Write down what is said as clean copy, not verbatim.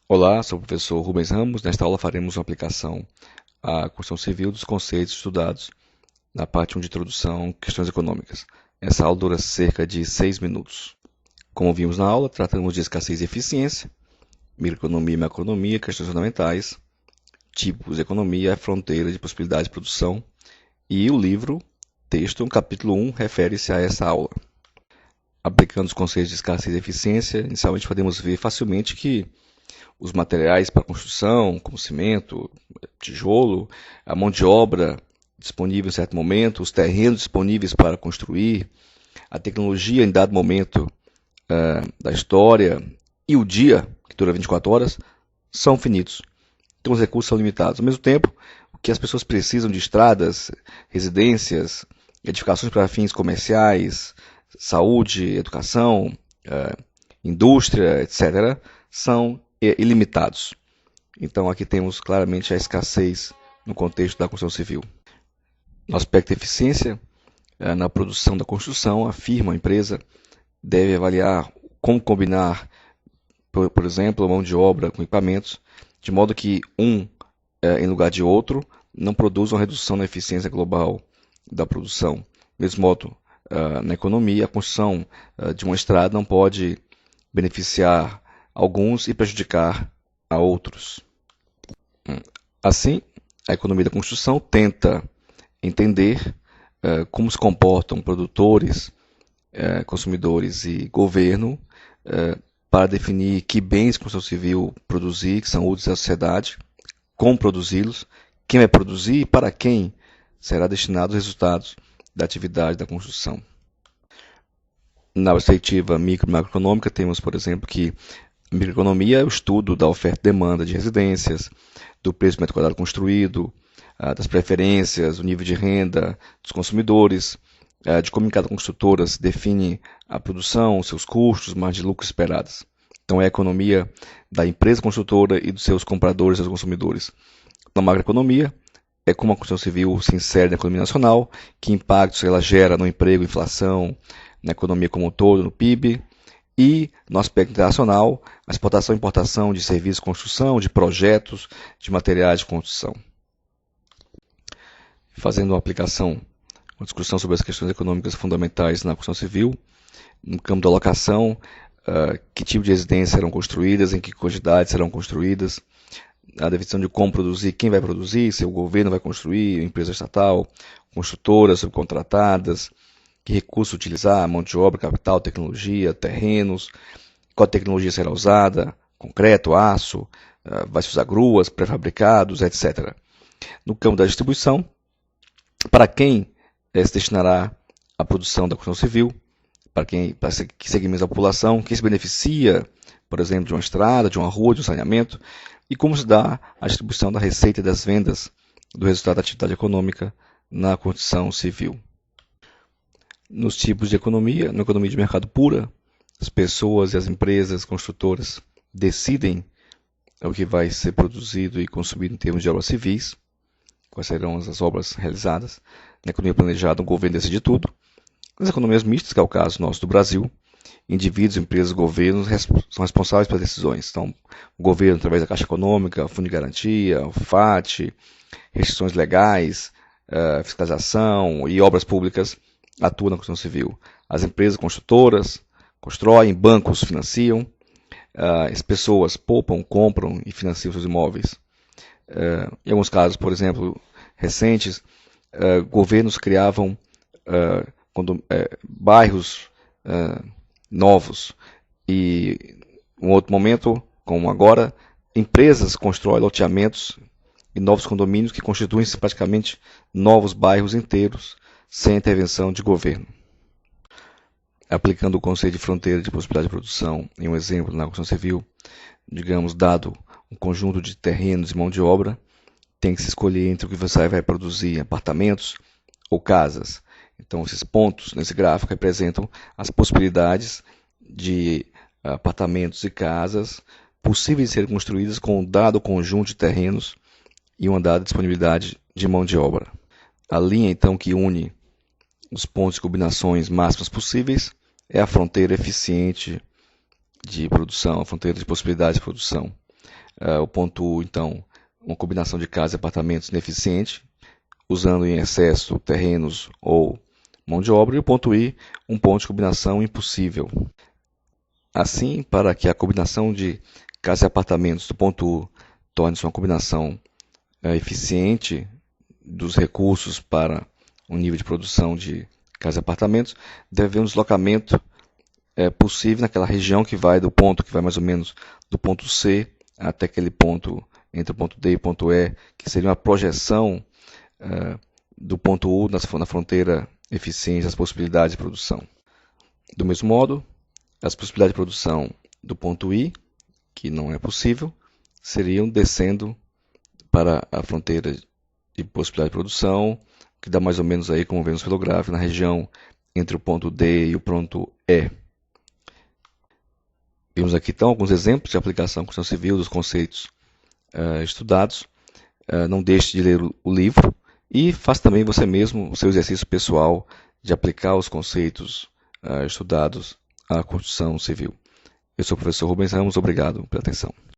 Olá, sou o professor Rubens Ramos. Nesta aula faremos uma aplicação à construção civil dos conceitos estudados na parte 1 de introdução, questões econômicas. Essa aula dura cerca de 6 minutos. Como vimos na aula, tratamos de escassez e eficiência, microeconomia e macroeconomia, questões fundamentais, tipos de economia, fronteira de possibilidade de produção, e o livro, texto, no capítulo 1, refere-se a essa aula. Aplicando os conceitos de escassez e eficiência, inicialmente podemos ver facilmente que os materiais para construção, como cimento, tijolo, a mão de obra disponível em certo momento, os terrenos disponíveis para construir, a tecnologia em dado momento da história e o dia, que dura 24 horas, são finitos. Então os recursos são limitados. Ao mesmo tempo, o que as pessoas precisam de estradas, residências, edificações para fins comerciais, saúde, educação, indústria, etc., são ilimitados. Então aqui temos claramente a escassez no contexto da construção civil. No aspecto de eficiência, na produção da construção, a empresa, deve avaliar como combinar, por exemplo, a mão de obra com equipamentos, de modo que em lugar de outro, não produza uma redução na eficiência global da produção. Do mesmo modo, na economia, a construção de uma estrada não pode beneficiar alguns e prejudicar a outros. Assim, a economia da construção tenta entender como se comportam produtores, consumidores e governo para definir que bens de construção civil produzir, que são úteis à sociedade, como produzi-los, quem vai produzir e para quem será destinado os resultados da atividade da construção. Na perspectiva micro e macroeconômica, temos, por exemplo, que a microeconomia é o estudo da oferta e demanda de residências, do preço do metro quadrado construído, das preferências, do nível de renda dos consumidores, de como cada construtora se define a produção, seus custos, margens de lucro esperadas. Então é a economia da empresa construtora e dos seus compradores e seus consumidores. Na macroeconomia, é como a construção civil se insere na economia nacional, que impactos ela gera no emprego, inflação, na economia como um todo, no PIB, e no aspecto internacional, a exportação e importação de serviços de construção, de projetos, de materiais de construção. Fazendo uma aplicação, uma discussão sobre as questões econômicas fundamentais na construção civil, no campo da locação, que tipo de residências serão construídas, em que quantidade serão construídas, a definição de como produzir, quem vai produzir, se o governo vai construir, empresa estatal, construtoras, subcontratadas, que recurso utilizar, mão de obra, capital, tecnologia, terrenos, qual tecnologia será usada, concreto, aço, vai se usar gruas, pré-fabricados, etc. No campo da distribuição, para quem se destinará a produção da construção civil, para que segmentos da população, quem se beneficia, por exemplo, de uma estrada, de uma rua, de um saneamento, e como se dá a distribuição da receita e das vendas do resultado da atividade econômica na construção civil. Nos tipos de economia, na economia de mercado pura, as pessoas e as empresas construtoras decidem o que vai ser produzido e consumido em termos de obras civis, quais serão as obras realizadas. Na economia planejada, o governo decide tudo. Nas economias mistas, que é o caso nosso do Brasil, indivíduos, empresas, governos são responsáveis pelas decisões. Então, o governo, através da Caixa Econômica, Fundo de Garantia, o FAT, restrições legais, fiscalização e obras públicas, atua na construção civil. As empresas construtoras constroem, bancos financiam, as pessoas poupam, compram e financiam seus imóveis. Em alguns casos, por exemplo, recentes, governos criavam bairros novos e, em outro momento, como agora, empresas constroem loteamentos e novos condomínios que constituem-se praticamente novos bairros inteiros, sem intervenção de governo. Aplicando o conceito de fronteira de possibilidade de produção em um exemplo na construção civil, digamos, dado um conjunto de terrenos e mão de obra, tem que se escolher entre o que você vai produzir, apartamentos ou casas. Então, esses pontos nesse gráfico representam as possibilidades de apartamentos e casas possíveis de serem construídas com um dado conjunto de terrenos e uma dada disponibilidade de mão de obra. A linha, então, que une os pontos de combinações máximas possíveis é a fronteira eficiente de produção, a fronteira de possibilidades de produção. O ponto U, então, uma combinação de casas e apartamentos ineficiente, usando em excesso terrenos ou mão de obra. E o ponto I, um ponto de combinação impossível. Assim, para que a combinação de casas e apartamentos do ponto U torne-se uma combinação eficiente dos recursos para um nível de produção de casas e apartamentos, deve haver um deslocamento possível naquela região que vai do ponto que vai mais ou menos do ponto C até aquele ponto entre o ponto D e o ponto E, que seria uma projeção do ponto U na fronteira eficiente das possibilidades de produção. Do mesmo modo, as possibilidades de produção do ponto I, que não é possível, seriam descendo para a fronteira de possibilidade de produção, que dá mais ou menos aí, como vemos pelo gráfico, na região entre o ponto D e o ponto E. Vimos aqui então alguns exemplos de aplicação da construção civil dos conceitos estudados. Não deixe de ler o livro e faça também você mesmo o seu exercício pessoal de aplicar os conceitos estudados à construção civil. Eu sou o professor Rubens Ramos, obrigado pela atenção.